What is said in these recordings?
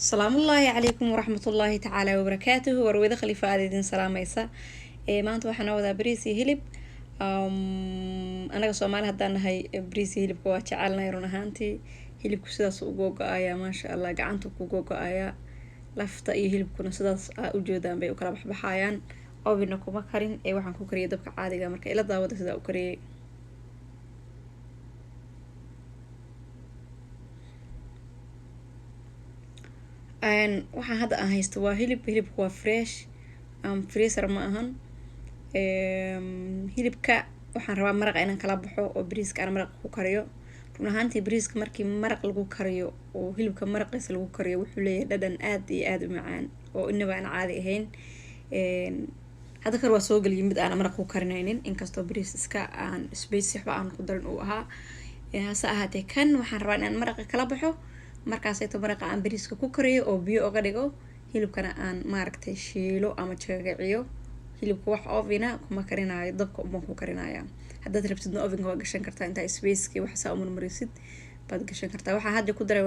السلام الله عليكم ورحمة الله تعالى وبركاته ورويدا خليفة آدين سلاميسا maanta waxaan wadaa bariis iyo hilib anaga Soomaali hadaan nahay bariis iyo hilibka waa jecelnahay run ahaantii hilibku sidaas u go'aya maasha Allah gacanta ku go'aya lafta iyo hilibkuna sidaas u jeedaan bay u kala baxbayaan oven kuma karin waxaan ku kariyay dabka caadiga marka ila daawada sida u kariyay waxaan hadda aan haysto waa hilibku waa fresh freezer ma ahan hilibka waxaan rabaa maraq inaan kala baxo oo bariiska aan maraq ku kariyo run ahaantii bariiska markii maraq lagu kariyo oo hilibka maraqiisa lagu kariyo wuxuu leeyahay dhadhan aad iyo aad u macaan oo inaba aan caadi ahayn hadda kar waa soo galiyay mid aan maraq ku karinaynin inkastoo bariis iska aan space waxba aan ku darin uu ahaa hase ahaatee kan waxaan rabaa inaan maraqa kala baxo markaasayto maraqa aan bariiska ku kariyo oo biyo uga dhigo hilibkana aan maaragtay shiilo ama jagaciyo hilibka wax ovena kuma karinayo dabka uma ku karinaya haddaad rabtidna ovenka waa gashan kartaa inta spaceki wax saa u marmarisid baad gashan kartaa waxaan hadda ku daray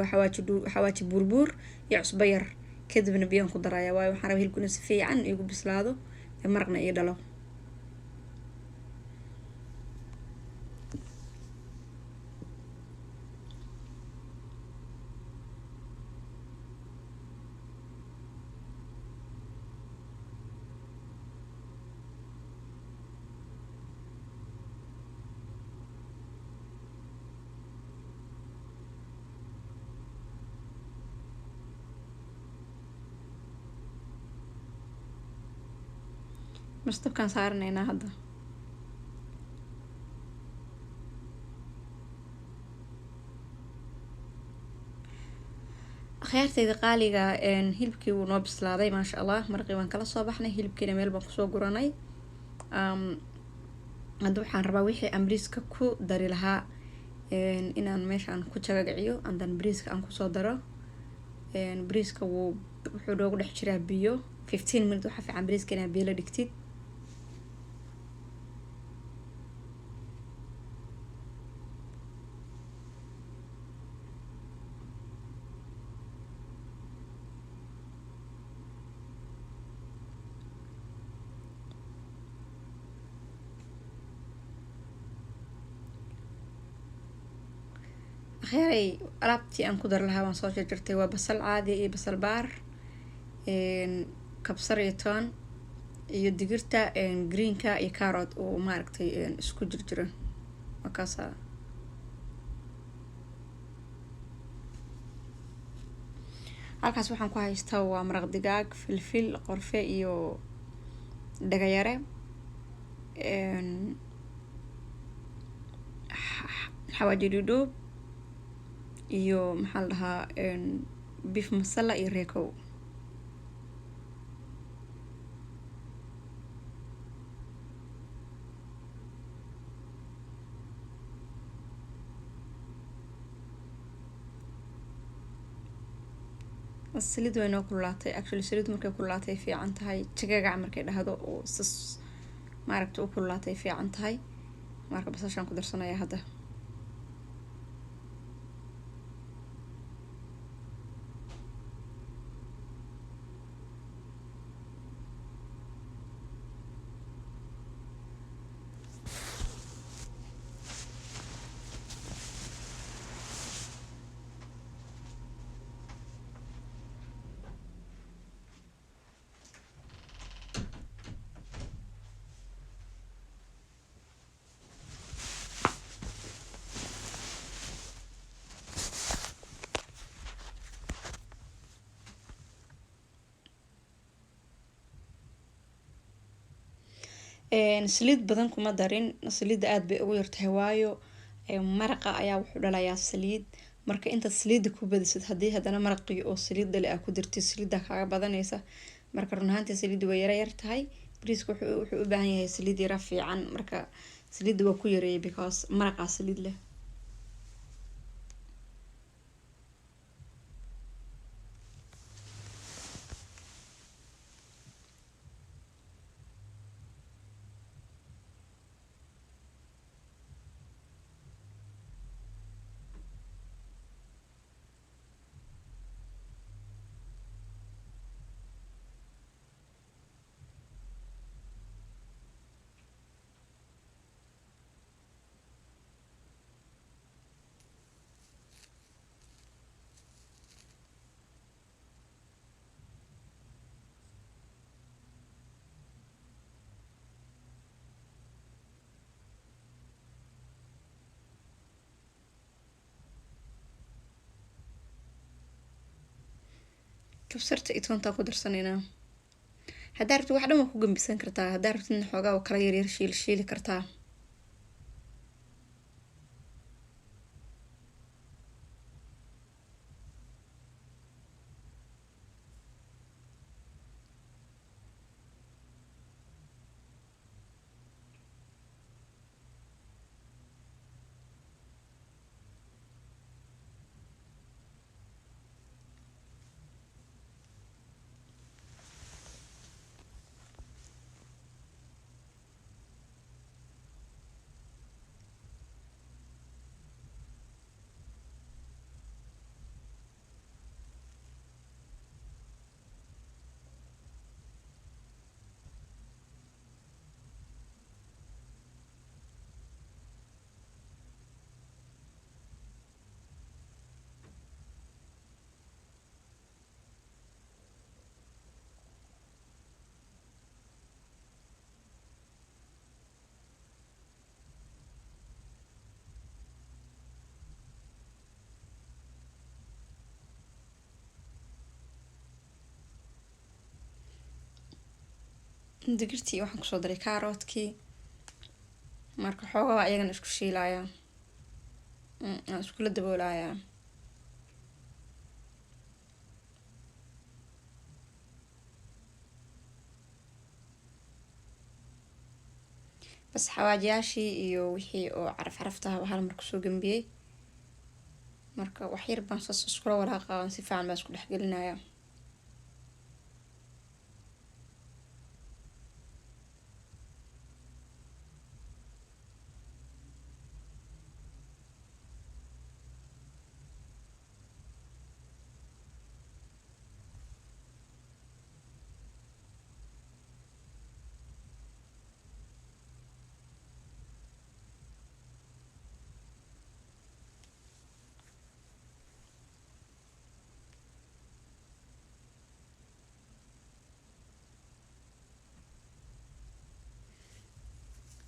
xawaaji buurbuur iyo cusbo yar kadibna biyaan ku daraya waayo waxaan rabaa hilibkuna si fiican igu bislaado maraqna ii dhalo mastabkaan saaranaynaa hadda akhyaartayda qaaliga hilibkii wuu noo bislaaday maasha Allah maraqii waan kala soo baxnay hilibkiina meel baan kusoo guranay hadda waxaan rabaa wixii aan bariiska ku dari lahaa inaan meeshaan ku jagagaciyo andan bariiska aan kusoo daro bariiska wuxuu noogu dhex jiraa biyo 15 minutes waxaa fiican bariiska inaad biyo la dhigtid akhyaray alaabtii aan ku dar lahaa waan soo jarjartay waa basal caadi iyo basal baar kabsar iyo toon iyo digirta greenka iyo carrot oo maaragtay isku jirjira markaasa halkaas waxaan ku haystaa waa maraq digaag filfil qorfe iyo dhagayare xawaaji dhudhuub iyo maxaa la dhahaa beef masala iyo reekow saliid way noo kululaatay actually saliid markay kululaatay fiican tahay jagagac markay dhahdo oo sas maaragta u kululaatay fiican tahay marka basashaan ku darsanaya hadda saliid badan kuma darin saliidda aad bay ugu yartahay waayo maraqa ayaa wuxuu dhalayaa saliid marka inta saliidda ku badisid haddii haddana maraqii oo saliid dhali ku dirtid saliidda kaaga badanaysa marka run ahaantii saliidda way yar tahay bariiska wuxuu u baahan yahay saliid yara fiican marka saliidda waa ku yareeyay because maraqaa saliid leh kabsarta iyo toonta ku darsaneynaa. haddaa rabtid wax dhan waa ku gambisan kartaa, haddaa rabtidna xoogaa oo kala yaryar shiili kartaa. digirtii waxaan kusoo daray kaaroodkii, marka xoogaa waa iyagana isku shiilayaa, aan iskula daboolayaa. bas xawaajiyaashii iyo wixii oo caraftaha hal mar kusoo gambiyey, marka wax yar baan saas iskula walaaqaa, si fiican baan isku dhex gelinayaa.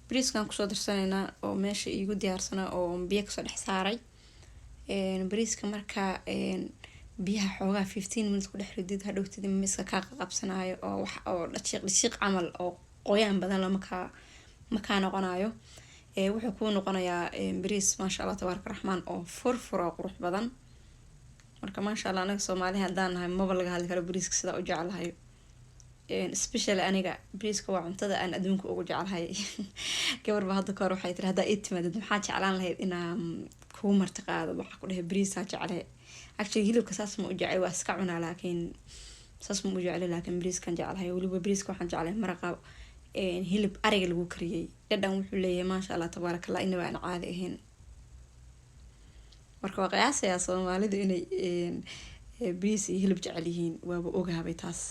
bariiskan kusoo darsaneynaa oo meesha iigu diyaarsanaa oo biyo kasoo dhex saaray. bariiska markaa biyaha xoogaa 15 minutes ku dhex ridid, hadhowtid miska kaa qabsanayo oo wax oo dhashiiq camal oo qoyaan badan lama makaa noqonayo. wuxuu kuu noqonayaa bariis maasha allah tabaaraka raxmaan oo furfur oo qurux badan. marka maasha allah anaga Soomaali haddaan nahay maba laga hadli karo bariiska sida u jecelahay. especially aniga bariiska waa cuntada aan adduunka ugu jecelahay. gabarba hadda kahor waxay tiri haddaa ii timaadid maxaa jeclaan lahayd inaan kuu marti qaado, waxaa ku dhahay bariisaa jeclahay. actually hilibka saas ma u jecel, waa iska cunaa laakiin saas ma u jecel, laakiin bariiskan jeclahay. weliba bariiska waxaan jeclahay maraqa hilib ariga lagu kariyey, dhadhan wuxuu leeyahay maasha allah tabaaraka allah, inaba aan caadi ahayn. marka waa qiyaasayaa Soomaalidu inay bariis iyo hilib jecel yihiin, waaba ogahabay taas.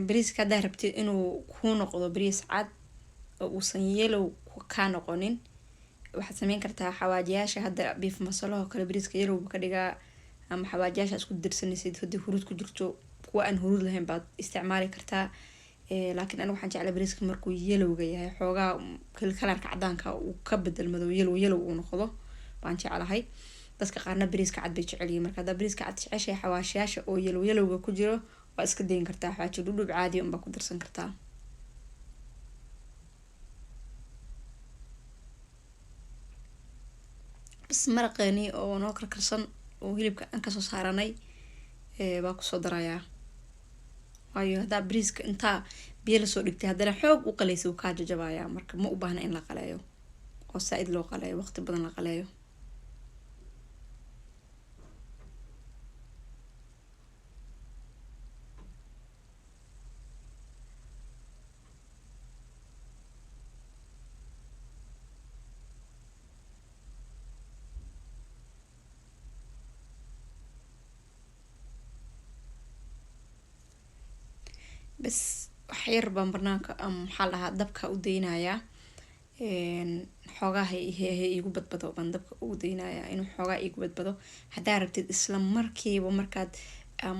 bariiska haddaa rabtid inuu kuu noqdo bariis cad oo uusan yellow kaa noqonin, waxaad sameyn kartaa xawaajiyaasha. hadda beef masalaho kale bariiska yellow ka dhigaa, ama xawaajiyaasha isku darsanaysid haddii huruud ku jirto, kuwa aan huruud lahayn baad isticmaali kartaa. laakiin aniga waxaan jeclaa bariiska markuu yellowga yahay, xoogaa kalarka cadaanka uu ka bedelmado yellow uu noqdo baan jeclahay. dadka qaarna bariiska cad bay jecel yihiin. marka haddaa bariiska cad jeceshahay, xawaashiyaasha oo yellowga ku jiro waa iska dayin kartaa, xawaaji dhudhub caadi unbaa ku darsan kartaa. bas maraqeeni oo noo karkarsan oo hilibka aan kasoo saaranay baa kusoo darayaa. waayo haddaa bariiska intaa biyo lasoo dhigtay haddana xoog u qaleysa uu kaa jajabayaa, marka ma u baahna in la qaleeyo oo saa-id loo qaleeyo, waqti badan la qaleeyo. bas wax yar baan banaanka maxaa lahaa dabka u daynayaa. xoogaa hay igu badbado baan dabka ugu daynayaa inuu xoogaa igu badbado. haddaa rabtid isla markiiba markaad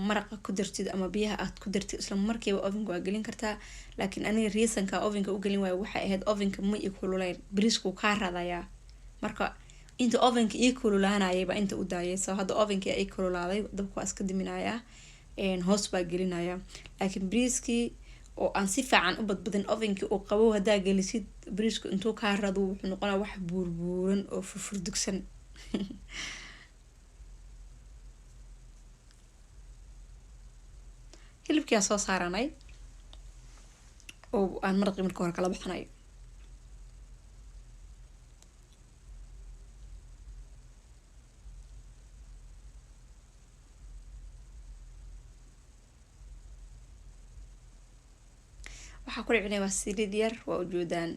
maraqa ku dartid ama biyaha aad ku dartid isla markiiba ovenka waa gelin kartaa, laakiin aniga reasonka ovenka u gelin waayo waxay ahayd ovenka ma ii kululeyn, bariiskuu kaa radayaa. marka inta ovenka ii kululaanayayba inta u daayay. so hadda ovenka ii kululaaday dabka waa iska diminayaa, hoos baa gelinayaa. laakiin bariiskii oo aan si fiican u badbadin ovenkii oo qabow haddaa gelisid bariisku intuu kaa rado wuxuu noqonaa wax buurbuuran oo furfurdugsan. hilibkiyaa soo saaranay oo aan maraqii marka hore kala baxnay. waxaa ku dhicinay waa saliid yar, waa ujeedaan.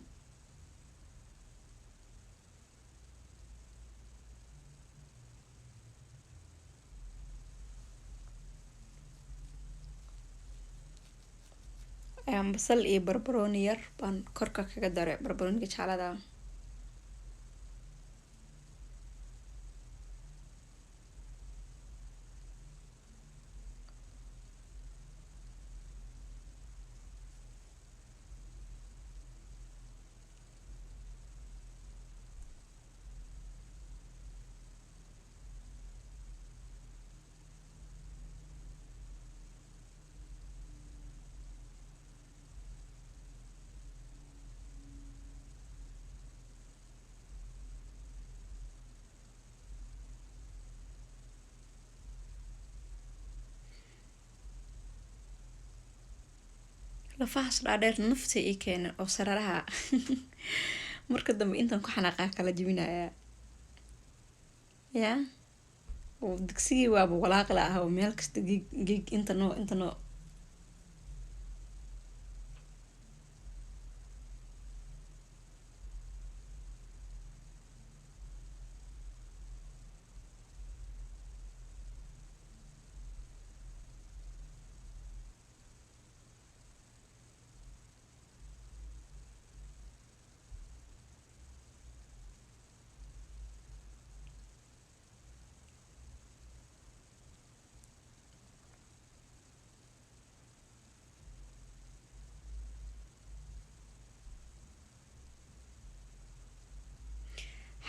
basal iyo barbarooni yar baan korka kaga daray, barbarooniga jaalada. lafahaas dhaadheer nafta ii keena oo sararaha. marka dambe intaan ku xanaaqaa kala jebinayaa yaa. oo digsigii waaba walaaqla ah oo meel kasta geeg intano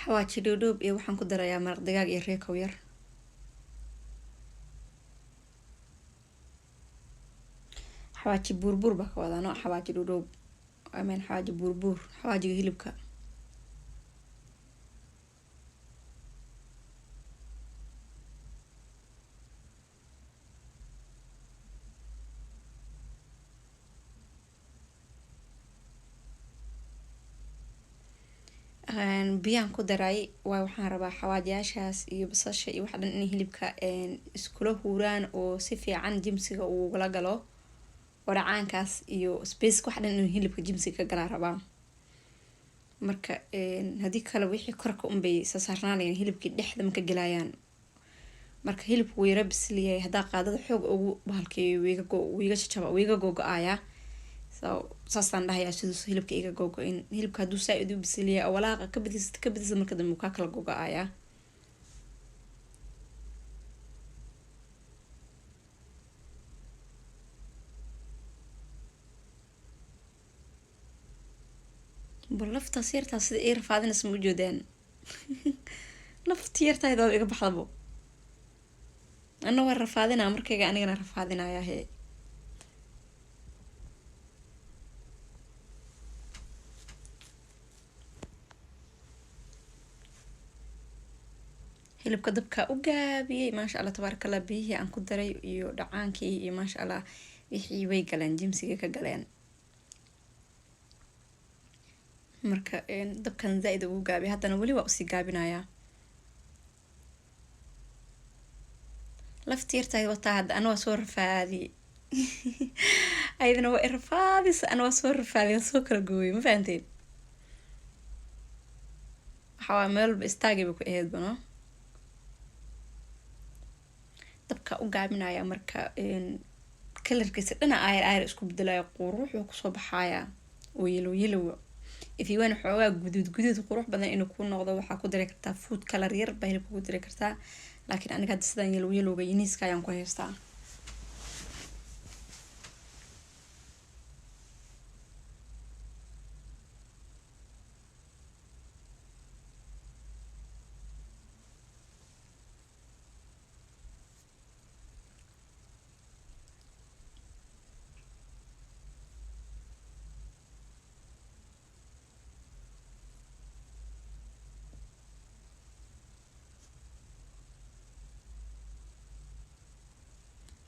xawaaji dhoodhoob iyo waxaan ku darayaa maraq digaag iyo reekow yar. xawaaji buurbuur baa ka wadaa, no xawaaji dhoodhoob, amen xawaaji buurbuur, xawaajiga hilibka. biyaan ku daray waay, waxaan rabaa xawaajiyaashaas iyo basasha iyo waxa dhan inay hilibka iskula huuraan oo si fiican jimsiga ugula galo, oo dhacaankaas iyo space waxa dhan inuu hilibka jimsiga ka galaa rabaa. marka hadii kale wixii korka unbay sasaarnaanayaan, hilibkii dhexda ma ka galayaan. marka hilibku wuu yara bisliyay, haddaa qaadada xoog ugu bahalkeeyo wiiga googo-ayaa. saasaan dhahayaa siduu hilibka iga googo-in. hilibka hadduu saa-id u bisiliyaa walaaqa ka badisa marka dambe uu kaa kala googo-ayaa. bal laftaas yartaas sida ii rafaadinaysa ma ujeedaan. lafti yartayda iga baxdabo, ana waa rafaadinaa markayga anigana rafaadinayaa he. hilibka dabka u gaabiyey maasha allah tabaarakallah. biyihii aan ku daray iyo dhacaankii iyo maasha allah wixii way galeen, jimsiga ka galeen. marka dabkan zaa-id ugu gaabiya, haddana weli waa usii gaabinayaa. lafti yartahay wataa hadda ana waa soo rafaadiyey. ayadana waa irafaadisa, ana waa soo rafaadiy, soo kala gooyay, ma fahanteen. waxawaa meel walba istaagay bay ku aheyd bano. dabka u gaabinaya marka kalarkiisa dhana ayar isku bedelayo, quur wuxuu kusoo baxayaa oo yelow if you want xoogaa guduud qurux badan inuu ku noqdo waxaa ku dari kartaa food color yar baa hilibka ku dari kartaa, laakiin aniga hadda sidaan yelowga yaniiska ayaan ku haystaa.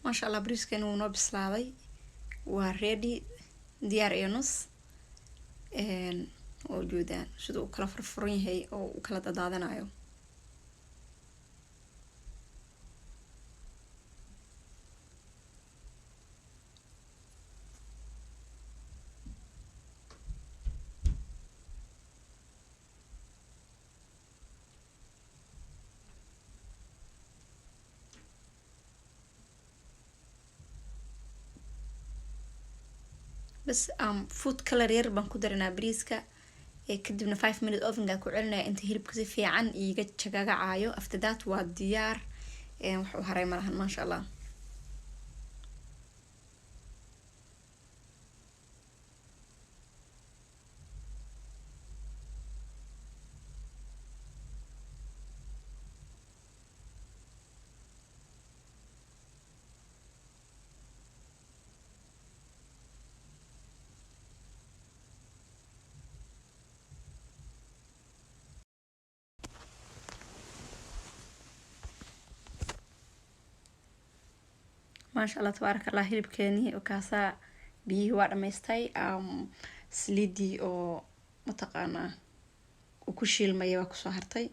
maasha allah bariiskan wuu noo bislaaday, waa ready, diyaar iyo nus. oo joodaan siduu u kala furfuran yahay oo u kala dadaadanayo. بس food color yar baan ku darinaa bariiska, kadibna 5 minutes ovenka ku celinaya inta hilibka si fiican iiga jagagacaayo. After that waa diyaar, wax u haray malahan maasha allah. maasha allah tabaaraka allah, hilibkeeni oo kaasaa biyihii waa dhamaystay. saliidii oo mataqaanaa uu ku shiilmaya waa kusoo hartay,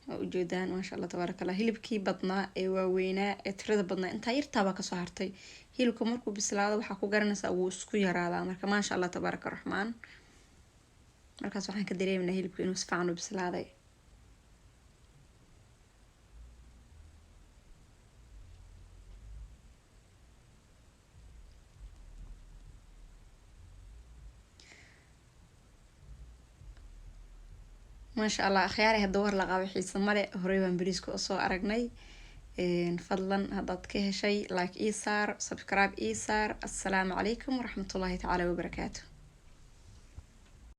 waa ujeedaan maasha allah tabaaraka allah. hilibkii badnaa ee waaweynaa ee tirada badnaa intaa yartaabaa kasoo hartay. hilibka markuu bislaado waxaa ku garanaysaa wuu isku yaraadaa, marka maasha allah tabaaraka raxmaan. markaas waxaan ka dareeminaa hilibka inuu si fiican u bislaaday. maasha allah akhyaari, hadda war la qaabo xiisa male, horey baan bariiska usoo aragnay. fadlan haddaad ka heshay like ii saar, subscribe ii saar. assalaamu calaykum waraxmatullaahi tacaala wabarakaatu.